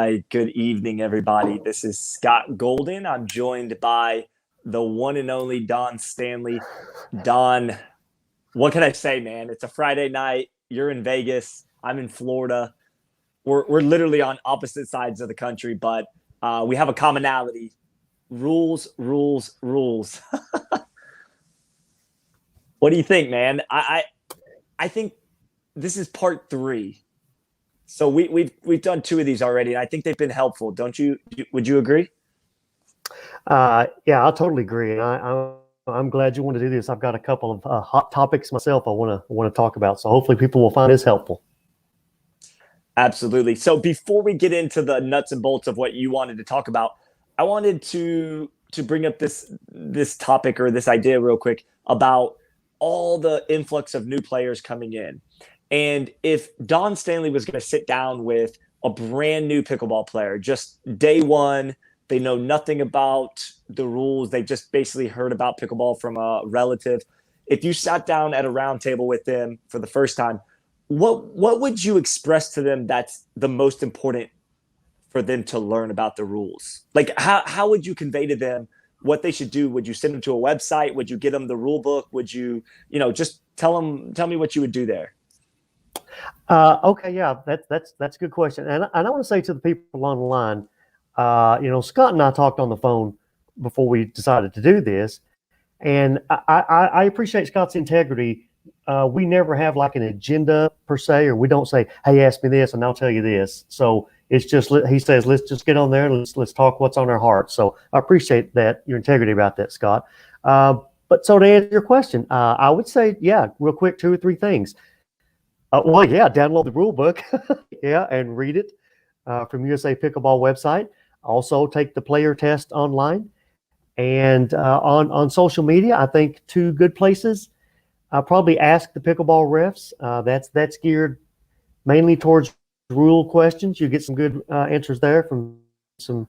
right. Good evening, everybody. This is Scott Golden. I'm joined by the one and only Don Stanley. Don, what can I say, man? It's a Friday night. You're in Vegas. I'm in Florida. We're literally on opposite sides of the country, but we have a commonality. Rules, rules, rules. What do you think, man? I think this is part 3. So we've done 2 of these already, and I think they've been helpful. Don't you? Would you agree? Yeah, I totally agree. And I'm glad you want to do this. I've got a couple of hot topics myself I want to talk about. So hopefully people will find this helpful. Absolutely. So before we get into the nuts and bolts of what you wanted to talk about, I wanted to bring up this topic or this idea real quick about all the influx of new players coming in. And if Don Stanley was going to sit down with a brand new pickleball player, just day one, they know nothing about the rules. They just basically heard about pickleball from a relative. If you sat down at a round table with them for the first time, what would you express to them that's the most important for them to learn about the rules? Like how would you convey to them what they should do? Would you send them to a website? Would you get them the rule book? Would you, just tell me what you would do there? Okay, yeah, that's a good question. And I want to say to the people on the line, Scott and I talked on the phone before we decided to do this, and I appreciate Scott's integrity. We never have like an agenda per se, or we don't say, "Hey, ask me this, and I'll tell you this." So it's just he says, "Let's just get on there and let's talk what's on our heart." So I appreciate that, your integrity about that, Scott. But so to answer your question, I would say, yeah, real quick, 2 or 3 things. Download the rule book, and read it from USA Pickleball website. Also, take the player test online, and on social media. I think 2 good places. Probably ask the pickleball refs. That's geared mainly towards rule questions. You get some good answers there from some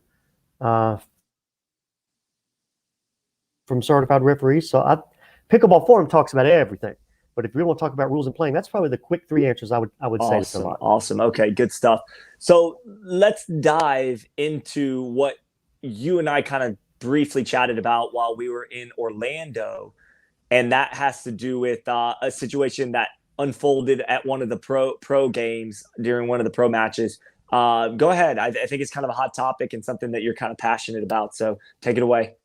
from certified referees. So Pickleball Forum talks about everything. But if you want to talk about rules and playing, that's probably the quick 3 answers I would say to somebody. Awesome. Okay, good stuff. So let's dive into what you and I kind of briefly chatted about while we were in Orlando, and that has to do with a situation that unfolded at one of the pro games during one of the pro matches. Go ahead. I think it's kind of a hot topic and something that you're kind of passionate about. So take it away.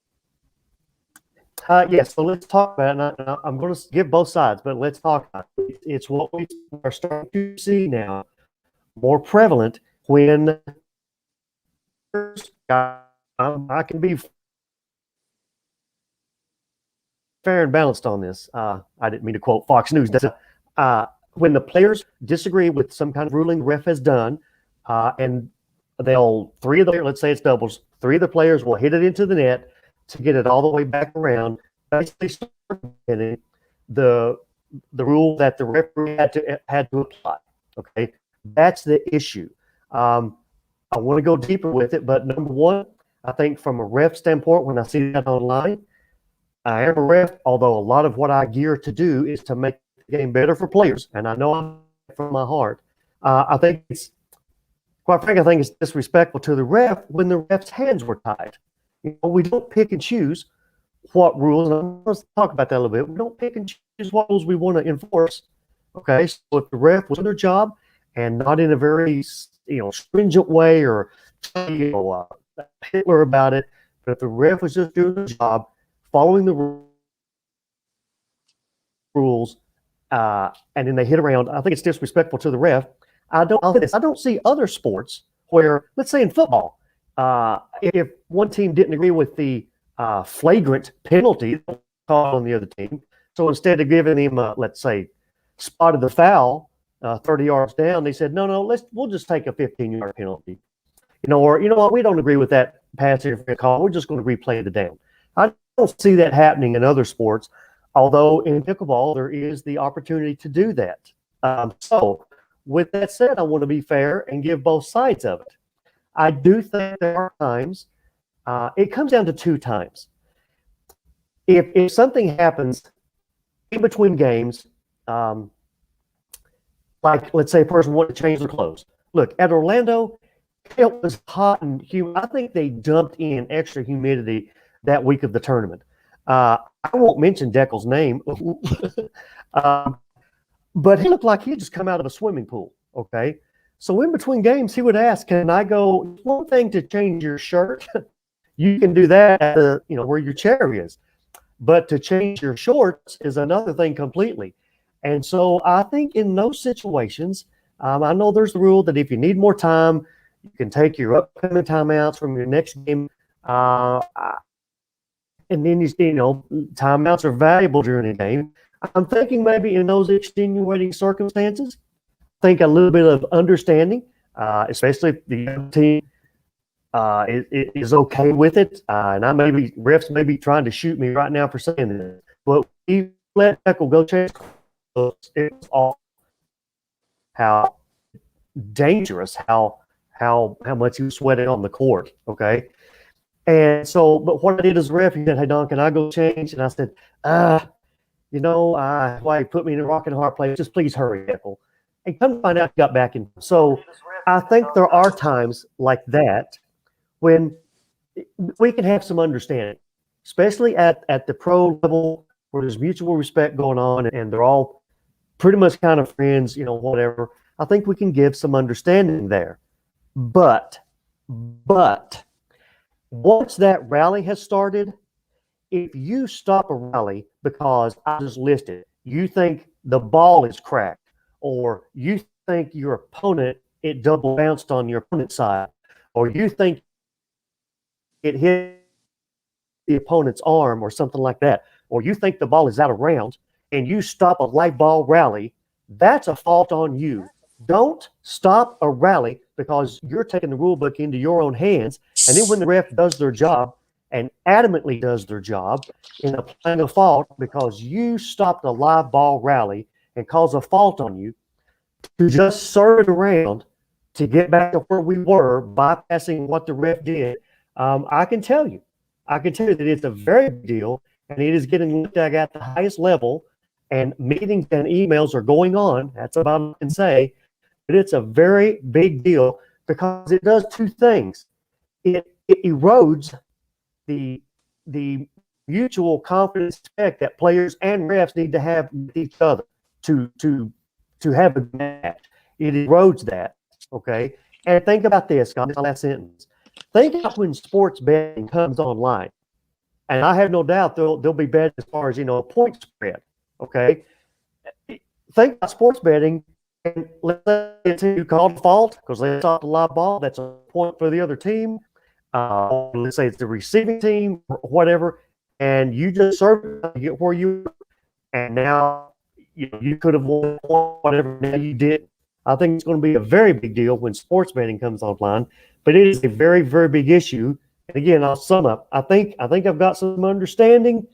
Yes, so let's talk about it. And I'm going to give both sides, but let's talk about it. It's what we are starting to see now, more prevalent when I can be fair and balanced on this. I didn't mean to quote Fox News. When the players disagree with some kind of ruling the ref has done, and let's say it's doubles, 3 of the players will hit it into the net to get it all the way back around, basically the rule that the referee had to apply. Okay, that's the issue. I want to go deeper with it, but number one, I think from a ref standpoint, when I see that online, I am a ref, although a lot of what I gear to do is to make the game better for players, and I know I'm from my heart. I think quite frankly, I think it's disrespectful to the ref when the ref's hands were tied. We don't pick and choose what rules, and I'm going to talk about that a little bit. We don't pick and choose what rules we want to enforce. Okay, so if the ref was on their job and not in a very stringent way or Hitler about it, but if the ref was just doing the job, following the rules, and then they hit around, I think it's disrespectful to the ref. I don't see other sports where, let's say in football, if one team didn't agree with the flagrant penalty called on the other team, so instead of giving him, let's say, spotted the foul 30 yards down, they said, no, we'll just take a 15-yard penalty. Or you know what, we don't agree with that pass interference call. We're just going to replay the down. I don't see that happening in other sports, although in pickleball there is the opportunity to do that. So with that said, I want to be fair and give both sides of it. I do think there are times, it comes down to 2 times. If something happens in between games, like let's say a person wanted to change their clothes. Look, at Orlando, It was hot and humid. I think they dumped in extra humidity that week of the tournament. I won't mention Deckel's name, but he looked like he had just come out of a swimming pool. Okay. So in between games, he would ask, "Can I go?" It's one thing to change your shirt. You can do that at the, where your chair is. But to change your shorts is another thing completely. And so I think in those situations, I know there's the rule that if you need more time, you can take your upcoming timeouts from your next game. And then, timeouts are valuable during a game. I'm thinking maybe in those extenuating circumstances, think a little bit of understanding, especially if the other team is okay with it. And refs may be trying to shoot me right now for saying this, but we let Deckel go chase. It was all how dangerous, how much he was sweating on the court. Okay. And so, but what I did as ref, he said, "Hey, Don, can I go change?" And I said, why you put me in a rock and a hard place, just please hurry, Deckel. And come to find out, he got back in. So I think there are times like that when we can have some understanding, especially at the pro level where there's mutual respect going on and they're all pretty much kind of friends, whatever. I think we can give some understanding there. But once that rally has started, if you stop a rally because I just listed, you think the ball is cracked, or you think your opponent, it double bounced on your opponent's side, or you think it hit the opponent's arm or something like that, or you think the ball is out of rounds and you stop a live ball rally, that's a fault on you. Don't stop a rally because you're taking the rule book into your own hands. And then when the ref does their job and adamantly does their job in applying a fault because you stopped a live ball rally and cause a fault on you, to just serve it around to get back to where we were, bypassing what the ref did, I can tell you that it's a very big deal, and it is getting looked at the highest level, and meetings and emails are going on. That's about all I can say. But it's a very big deal because it does two things. It erodes the mutual confidence respect that players and refs need to have with each other to have a match. It erodes that, okay? And think about this, on this last sentence. Think about when sports betting comes online. And I have no doubt they'll be betting as far as, point spread, okay? Think about sports betting, and let's say you called a fault because they stopped the live ball. That's a point for the other team. Let's say it's the receiving team, or whatever, and you just served it to get where you, and now you could have won whatever. Now you did. I think it's going to be a very big deal when sports betting comes online, but it is a very, very big issue. And again, I'll sum up. I think I've got some understanding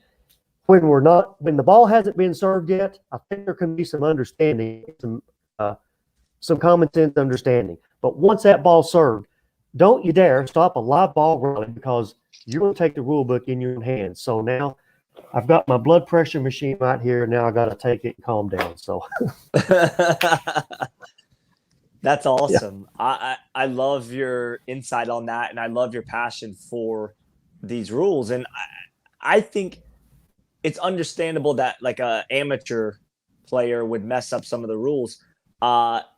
when the ball hasn't been served yet. I think there can be some understanding, some common sense understanding. But once that ball's served, don't you dare stop a live ball rally because you're going to take the rule book in your hands. So now I've got my blood pressure machine right here. Now I got to take it and calm down. So that's awesome. Yeah. I love your insight on that, and I love your passion for these rules. And I think it's understandable that like a amateur player would mess up some of the rules.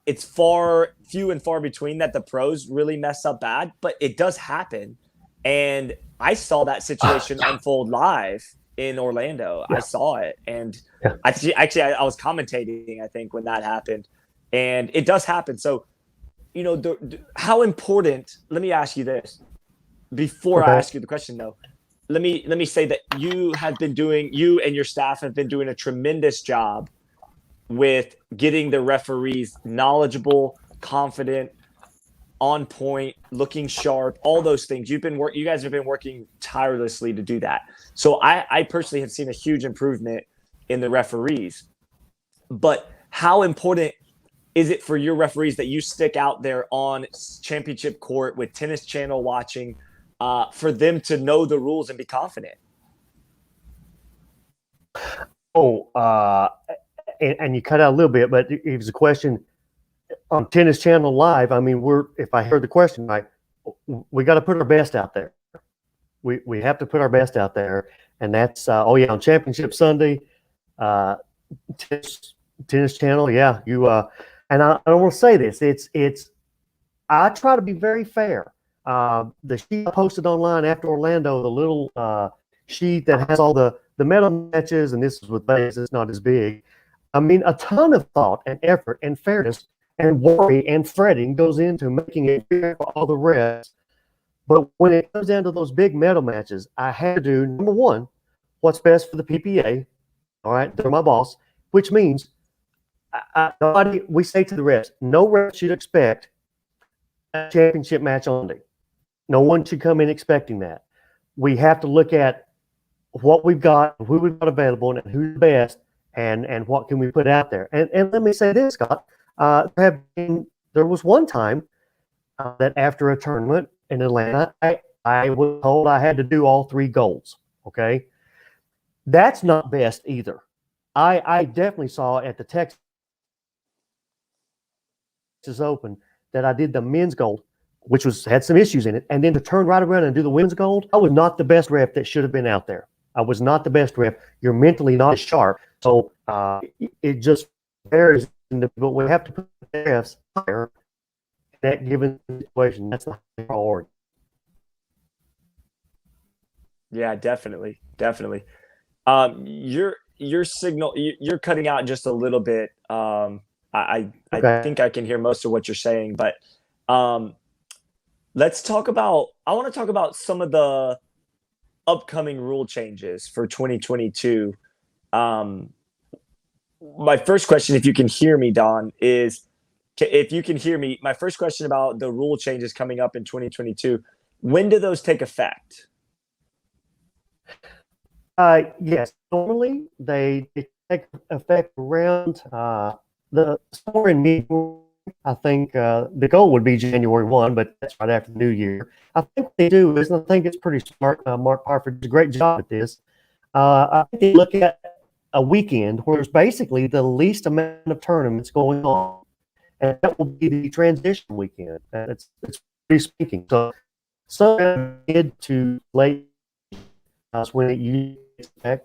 It's few and far between that the pros really mess up bad, but it does happen. And I saw that situation unfold live in Orlando. Yeah. I saw it. And actually, I was commentating, I think, when that happened. And it does happen. So, how important, let me ask you this. Before I ask you the question, though, let me say that you and your staff have been doing a tremendous job with getting the referees knowledgeable, confident, on point, looking sharp, all those things. You guys have been working tirelessly to do that. So I personally have seen a huge improvement in the referees. But how important is it for your referees that you stick out there on championship court with Tennis Channel watching, for them to know the rules and be confident? And you cut out a little bit, but it was a question. on Tennis Channel Live, I mean, if I heard the question right, we got to put our best out there. We have to put our best out there, and that's on Championship Sunday, tennis Channel. Yeah, and I want to say this. It's I try to be very fair. The sheet I posted online after Orlando, the little sheet that has all the medal matches, and this is with Vegas, it's not as big. I mean, a ton of thought and effort and fairness and worry and fretting goes into making it fair for all the rest. But when it comes down to those big medal matches, I had to do, number one, what's best for the PPA. All right, they're my boss, which means we say to the refs, no ref should expect a championship match only. No one should come in expecting that. We have to look at what we've got, who we've got available, and who's the best, and what can we put out there. And let me say this, Scott. There was one time that after a tournament in Atlanta, I was told I had to do all 3 golds. Okay, that's not best either. I definitely saw at the Texas Open that I did the men's gold, which had some issues in it, and then to turn right around and do the women's gold, I was not the best ref that should have been out there. I was not the best ref. You're mentally not as sharp, so it just varies. But we have to put the refs higher in that given situation. That's the priority. Yeah, definitely. Your signal, you're cutting out just a little bit. I think I can hear most of what you're saying, but let's talk about. I want to talk about some of the upcoming rule changes for 2022. My first question, if you can hear me, Don, is if you can hear me. My first question about the rule changes coming up in 2022. When do those take effect? Yes, normally they take effect around the somewhere in mid. I think the goal would be January 1, but that's right after the new year. I think what they do is, and I think it's pretty smart. Mark Parford does a great job at this. I think they look at a weekend where there's basically the least amount of tournaments going on, and that will be the transition weekend. It's pretty speaking. So, mid to late that's when it usually gets back.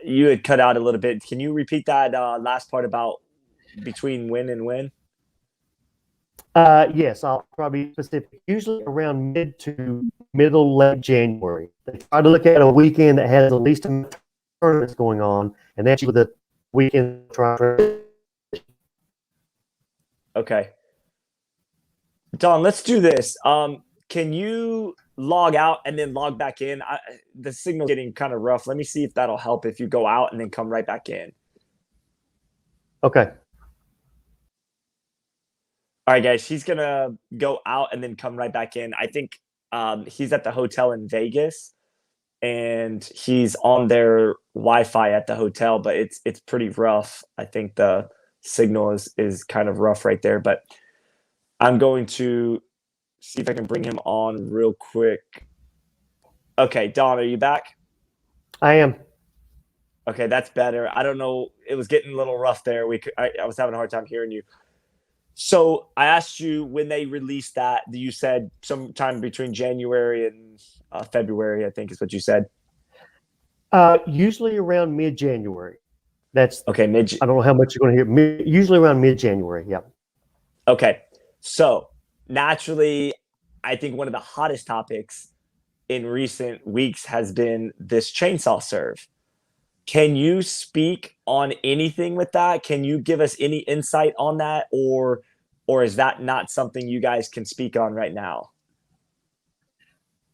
You had cut out a little bit. Can you repeat that last part about between when and when? Yes, I'll probably be specific. Usually around mid to middle late January. They try to look at a weekend that has the least amount of tournaments going on, and that's with the weekend try. Okay. Don, let's do this. Can you log out and then log back in? The signal's getting kind of rough. Let me see if that'll help if you go out and then come right back in. Okay. All right, guys. He's going to go out and then come right back in. I think he's at the hotel in Vegas, and he's on their Wi-Fi at the hotel, but it's pretty rough. I think the signal is kind of rough right there, but I'm going to see if I can bring him on real quick. Okay, Don, are you back? I am. Okay, that's better. I don't know. It was getting a little rough there. I was having a hard time hearing you. So I asked you when they released that. You said sometime between January and February, I think is what you said. Usually around mid-January. That's okay. I don't know how much you're going to hear. Usually around mid-January. Yeah. Okay. So naturally, I think one of the hottest topics in recent weeks has been this chainsaw serve. Can you speak on anything with that? Can you give us any insight on that, or is that not something you guys can speak on right now?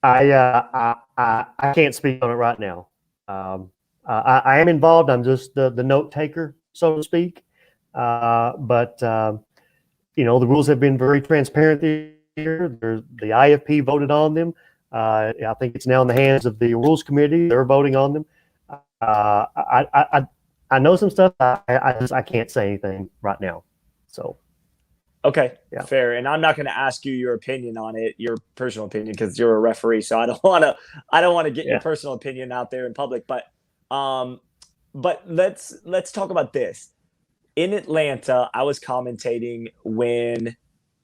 I can't speak on it right now. I am involved. I'm just the note taker, so to speak. But the rules have been very transparent this year. The IFP voted on them. I think it's now in the hands of the rules committee. They're voting on them. I know some stuff. I can't say anything right now. So. Okay, Yeah. fair. And I'm not going to ask you your opinion on it, your personal opinion, because you're a referee. So I don't want to get your personal opinion out there in public. Um, but let's talk about this. In Atlanta, I was commentating when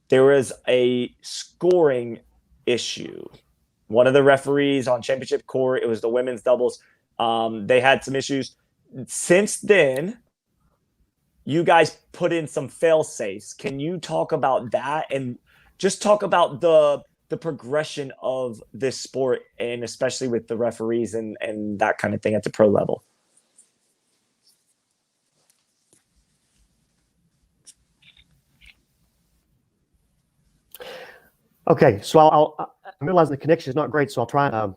there was a scoring issue. One of the referees on championship court, it was the women's doubles. They had some issues. Since then, you guys put in some fail safes. Can you talk about that and just talk about the progression of this sport, and especially with the referees and that kind of thing at the pro level? Okay, so I'm realizing the connection is not great, so I'll try and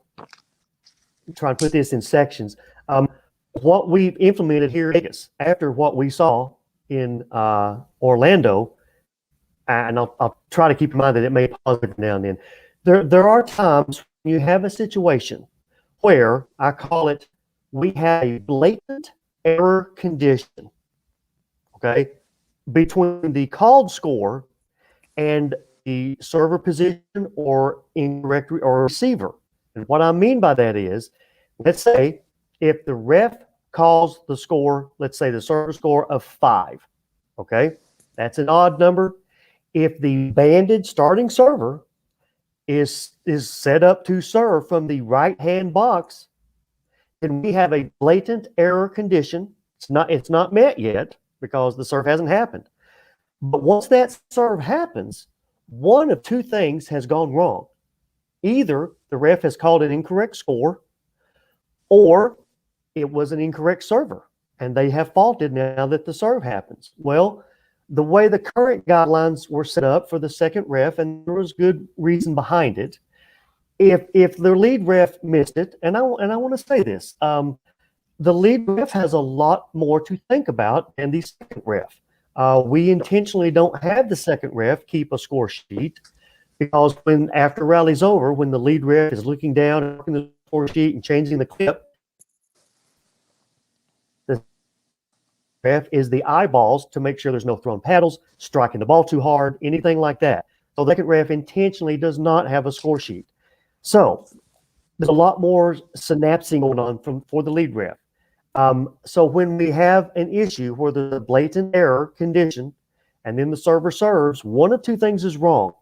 put this in sections. What we've implemented here in Vegas after what we saw in Orlando, and I'll try to keep in mind that it may pause every now and then. There are times when you have a situation where I call it, we have a blatant error condition, okay, between the called score and the server position or incorrect or receiver. And what I mean by that is, let's say if the ref calls the score, let's say the server score of 5, okay, that's an odd number. If the banded starting server is set up to serve from the right-hand box, then we have a blatant error condition. It's not met yet because the serve hasn't happened. But once that serve happens, one of two things has gone wrong. Either the ref has called an incorrect score, or it was an incorrect server, and they have faulted now that the serve happens. Well, the way the current guidelines were set up for the second ref, and there was good reason behind it, if the lead ref missed it, and I want to say this, the lead ref has a lot more to think about than the second ref. We intentionally don't have the second ref keep a score sheet, because after rally's over, when the lead ref is looking down and looking at the score sheet and changing the clip, the ref is the eyeballs to make sure there's no thrown paddles, striking the ball too hard, anything like that. So the second ref intentionally does not have a score sheet. So there's a lot more synapsing going on for the lead ref. So when we have an issue where there's a blatant error condition and then the server serves, one of two things is wrong.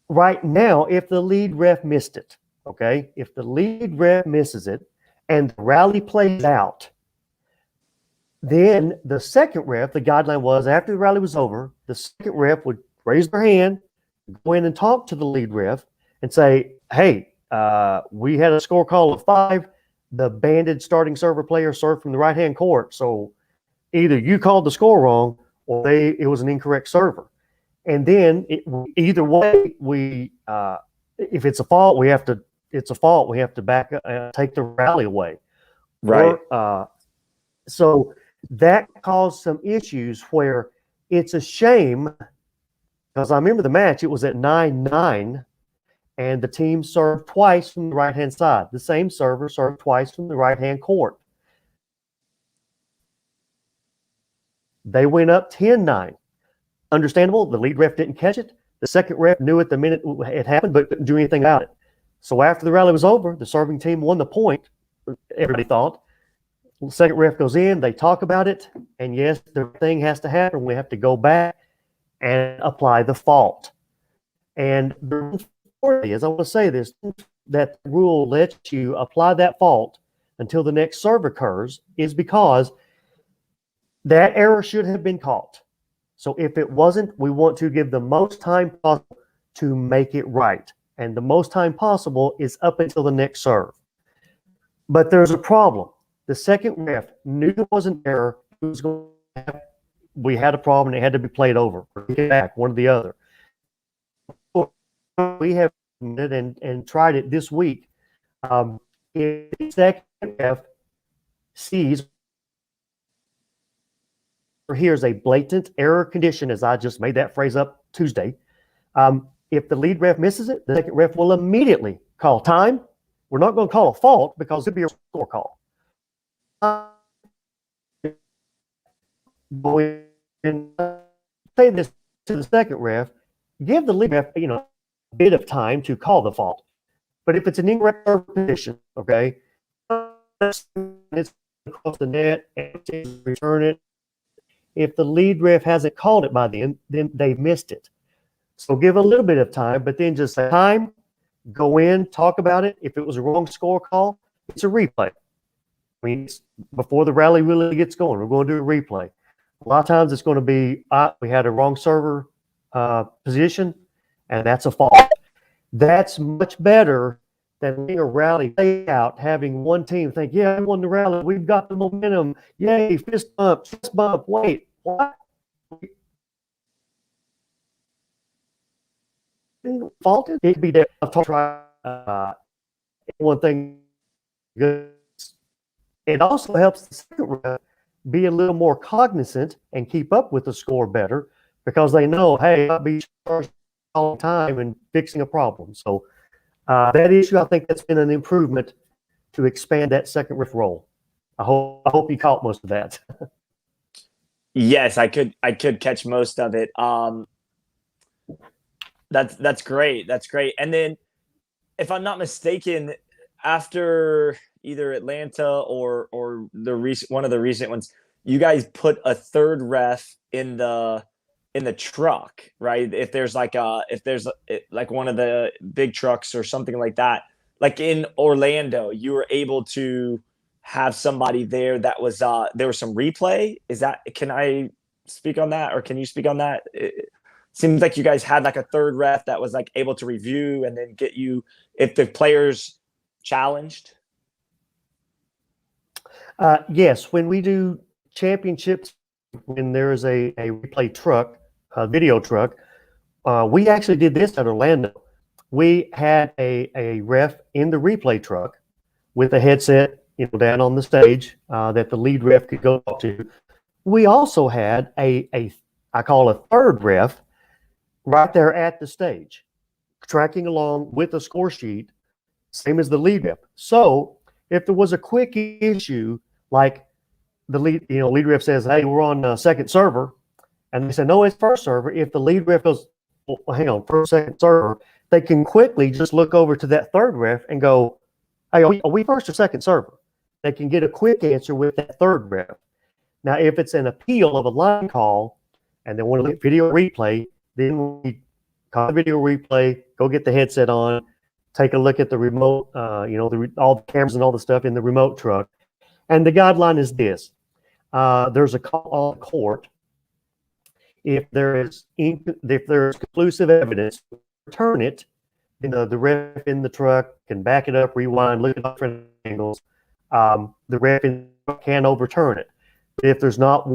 Right now, if the lead ref missed it, okay, if the lead ref misses it and the rally plays out, then the second ref, the guideline was after the rally was over, the second ref would raise their hand, go in and talk to the lead ref and say, hey, we had a score call of 5. The banded starting server player served from the right-hand court. So either you called the score wrong or it was an incorrect server. And then either way, if it's a fault, we have to take the rally away. Right. So that caused some issues where it's a shame, because I remember the match, it was at 9-9. And the team served twice from the right-hand side. The same server served twice from the right-hand court. They went up 10-9. Understandable, the lead ref didn't catch it. The second ref knew it the minute it happened, but couldn't do anything about it. So after the rally was over, the serving team won the point, everybody thought. The second ref goes in, they talk about it, and yes, the thing has to happen. We have to go back and apply the fault. And the is I want to say this, that rule lets you apply that fault until the next serve occurs, is because that error should have been caught. So if it wasn't, we want to give the most time possible to make it right. And the most time possible is up until the next serve. But there's a problem. The second ref knew there was an error. We had a problem. It had to be played over. Get back, one or the other. We have and tried it this week. If the second ref sees or hears a blatant error condition, as I just made that phrase up Tuesday, if the lead ref misses it, the second ref will immediately call time. We're not going to call a fault because it'll be a score call. Go in say this to the second ref, give the lead ref, a bit of time to call the fault. But if it's an incorrect position, okay, it's across the net and return it. If the lead ref hasn't called it by then they've missed it. So give a little bit of time, but then just say time, go in, talk about it. If it was a wrong score call, it's a replay. I mean, before the rally really gets going, we're going to do a replay. A lot of times it's going to be, we had a wrong server position, and that's a fault. That's much better than being a rally layout, having one team think, yeah, I won the rally. We've got the momentum. Yay, fist bump, chest bump. Wait, what? Faulted? It could be that I've try one thing good. It also helps the second ref be a little more cognizant and keep up with the score better because they know, hey, I'll be charged all the time and fixing a problem. So that issue, I think that's been an improvement to expand that second ref role. I hope you caught most of that. Yes, I could catch most of it. That's great. That's great. And then, if I'm not mistaken, after either Atlanta or one of the recent ones, you guys put a third ref in the truck, right? If there's like one of the big trucks or something like that, like in Orlando, you were able to have somebody there that was there was some replay. Can I speak on that, or can you speak on that? It seems like you guys had like a third ref that was like able to review and then get you if the players challenged. Yes, when we do championships, when there is a replay truck, a video truck, we actually did this at Orlando. We had a ref in the replay truck with a headset, down on the stage that the lead ref could go up to. We also had I call a third ref right there at the stage, tracking along with a score sheet, same as the lead ref. So if there was a quick issue, like the lead ref says, hey, we're on second server, and they say, no, it's first server. If the lead ref goes, well, hang on, first, second server, they can quickly just look over to that third ref and go, hey, are we first or second server? They can get a quick answer with that third ref. Now, if it's an appeal of a line call and they want to video replay, then we call the video replay, go get the headset on, take a look at the remote, all the cameras and all the stuff in the remote truck. And the guideline is this. There's a call on court. If there's conclusive evidence, return it. The ref in the truck can back it up, rewind, look at different angles. The ref in the truck can overturn it. If there's not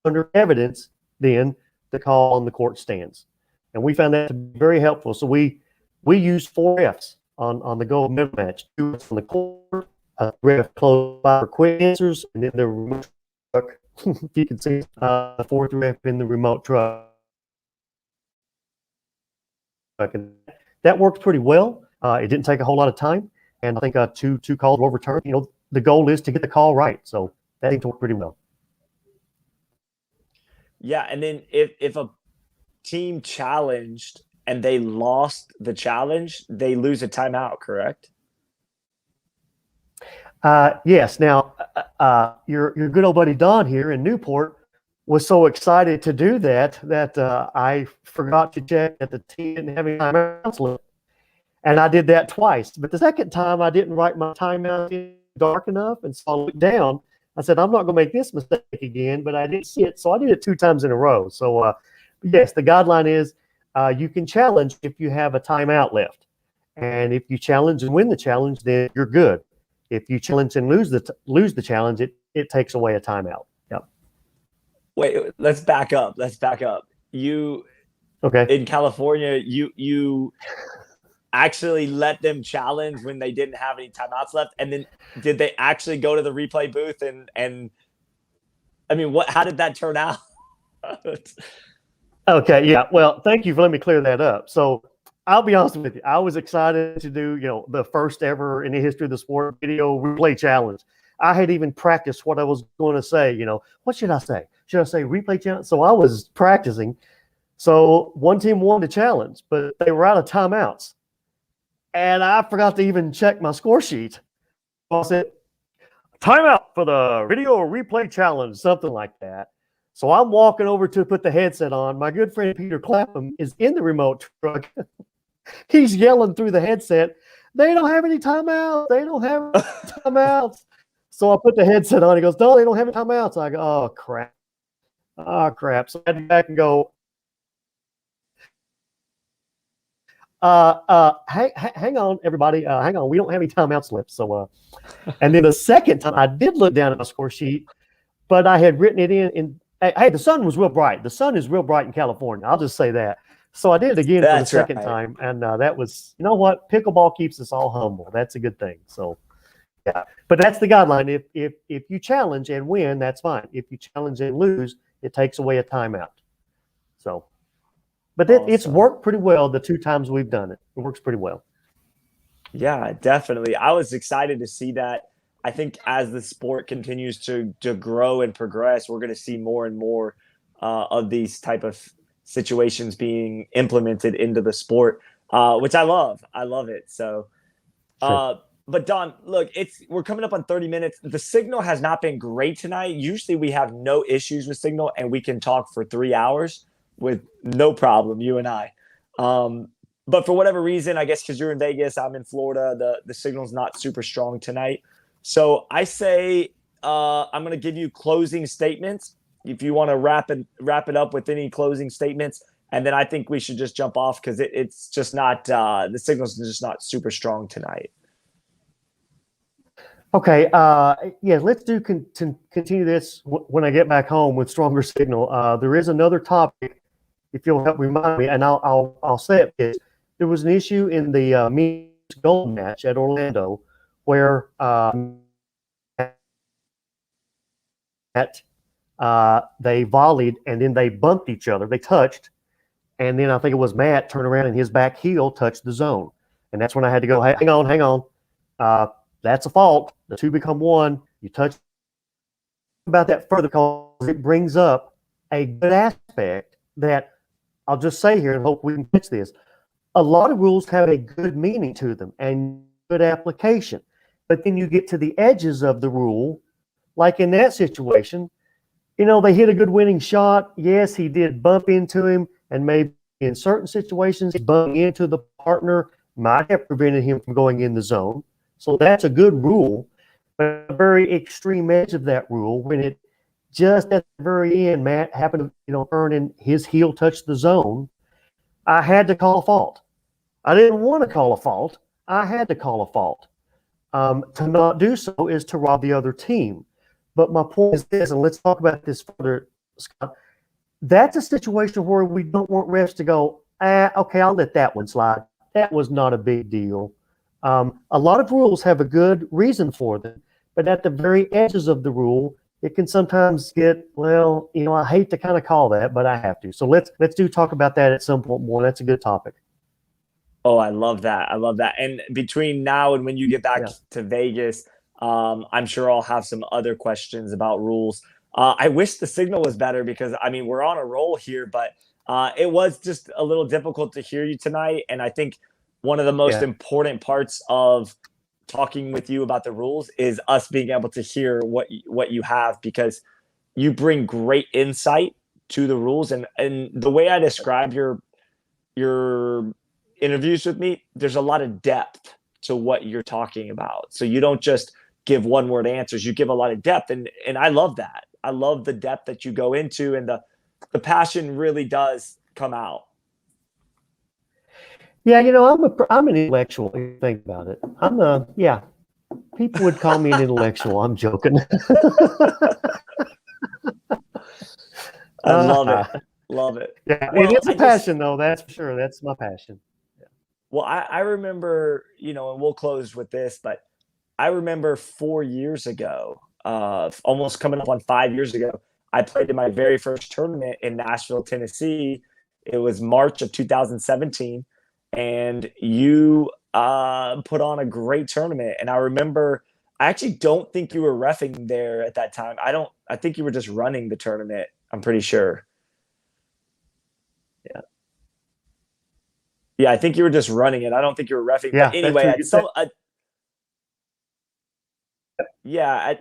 under evidence, then the call on the court stands. And we found that to be very helpful. So we used 4 refs on the gold medal match. 2 on the court, a ref close by for quick answers, and then the remote truck. You can see the 4th ref in the remote truck. And that worked pretty well. It didn't take a whole lot of time, and I think two calls were overturned. The goal is to get the call right, so that seemed to work pretty well. Yeah, and then if a team challenged and they lost the challenge, they lose a timeout, correct? Yes. Now, your good old buddy Don here in Newport was so excited to do that I forgot to check that the team didn't have any timeouts left. And I did that twice. But the second time, I didn't write my timeout in dark enough, and so I looked down. I said, I'm not going to make this mistake again, but I didn't see it. So I did it 2 times in a row. So, yes, the guideline is you can challenge if you have a timeout left. And if you challenge and win the challenge, then you're good. If you challenge and lose the challenge, it takes away a timeout. Yep. Wait, let's back up. In California, you actually let them challenge when they didn't have any timeouts left, and then did they actually go to the replay booth and I mean, how did that turn out? Okay, yeah. Well, thank you for letting me clear that up. So I'll be honest with you. I was excited to do, the first ever in the history of the sport video replay challenge. I had even practiced what I was going to say. What should I say? Should I say replay challenge? So I was practicing, So one team won the challenge, but they were out of timeouts. And I forgot to even check my score sheet. I said, timeout for the video replay challenge, something like that. So I'm walking over to put the headset on. My good friend Peter Clapham is in the remote truck. He's yelling through the headset, they don't have any timeouts. They don't have any timeouts. So I put the headset on. He goes, no, they don't have any timeouts. I go, oh, crap. Oh, crap. So I had to go back and go, hang on, everybody. Hang on. We don't have any timeouts left. So, and then the second time I did look down at my score sheet, but I had written it in hey, the sun was real bright. The sun is real bright in California. I'll just say that. So I did it again for the second time. And that was, you know what? Pickleball keeps us all humble. That's a good thing. So, yeah. But that's the guideline. If you challenge and win, that's fine. If you challenge and lose, it takes away a timeout. So. But it's worked pretty well the 2 times we've done it. It works pretty well. Yeah, definitely. I was excited to see that. I think as the sport continues to grow and progress, we're going to see more and more of these type of situations being implemented into the sport, which I love. I love it. So, Sure. but Don, look, we're coming up on 30 minutes. The signal has not been great tonight. Usually we have no issues with signal and we can talk for 3 hours with no problem, you and I. But for whatever reason, I guess because you're in Vegas, I'm in Florida, the signal's not super strong tonight. So I say I'm going to give you closing statements. If you want to wrap it up with any closing statements, and then I think we should just jump off because it's just not the signal's just not super strong tonight. Okay. Yeah, let's continue this when I get back home with stronger signal. There is another topic. If you'll help remind me, and I'll say it. There was an issue in the men's gold match at Orlando where they volleyed and then they bumped each other. They touched, and then I think it was Matt turned around and his back heel touched the zone, and that's when I had to go. Hang on. That's a fault. The 2 become 1. You touch about that further because it brings up a good aspect that I'll just say here and hope we can catch this. A lot of rules have a good meaning to them and good application, but then you get to the edges of the rule, like in that situation, they hit a good winning shot. Yes, he did bump into him, and maybe in certain situations, bumping into the partner might have prevented him from going in the zone. So that's a good rule, but a very extreme edge of that rule when it just at the very end, Matt happened to, earn and his heel touched the zone. I had to call a fault. I didn't want to call a fault. I had to call a fault. To not do so is to rob the other team. But my point is this, and let's talk about this further, Scott. That's a situation where we don't want refs to go, okay, I'll let that one slide. That was not a big deal. A lot of rules have a good reason for them, but at the very edges of the rule, it can sometimes get, I hate to kind of call that, but I have to. So let's talk about that at some point more. That's a good topic. Oh, I love that. I love that. And between now and when you get back to Vegas, I'm sure I'll have some other questions about rules. I wish the signal was better because, we're on a roll here, but it was just a little difficult to hear you tonight. And I think one of the most important parts of talking with you about the rules is us being able to hear what you have, because you bring great insight to the rules. And the way I describe your interviews with me, there's a lot of depth to what you're talking about. So you don't just give one word answers, you give a lot of depth. And I love that. I love the depth that you go into, and the passion really does come out. Yeah, I'm an intellectual. If you think about it. People would call me an intellectual. I'm joking. I love it. Love it. Yeah, well, it's a passion, though. That's for sure. That's my passion. Yeah. Well, I remember, and we'll close with this, but I remember 4 years ago, almost coming up on 5 years ago, I played in my very first tournament in Nashville, Tennessee. It was March of 2017. And you put on a great tournament. And I remember, I actually don't think you were reffing there at that time. I think you were just running the tournament. I'm pretty sure. Yeah, I think you were just running it. I don't think you were reffing. Yeah, But anyway, that's true.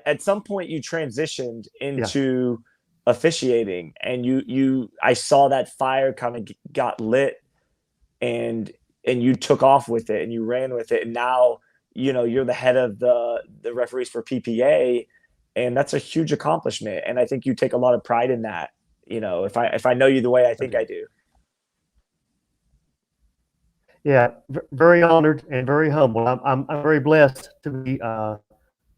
at some point you transitioned Yeah. into officiating, and I saw that fire kind of got lit, and you took off with it and you ran with it, and now you're the head of the referees for PPA, and that's a huge accomplishment, and I think you take a lot of pride in that. If I know you the way I think I do. Yeah, very honored and very humble. I'm very blessed to be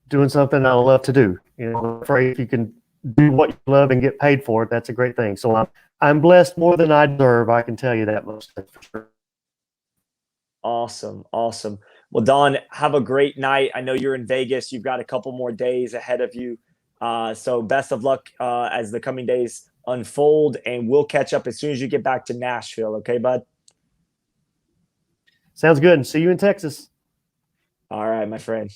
doing something I love to do. I'm afraid if you can do what you love and get paid for it, that's a great thing. So I'm blessed more than I deserve. I can tell you that much for sure. Awesome, awesome. Well, Don, have a great night. I know you're in Vegas. You've got a couple more days ahead of you. So best of luck as the coming days unfold, and we'll catch up as soon as you get back to Nashville. Okay, bud? Sounds good. And see you in Texas. All right, my friend.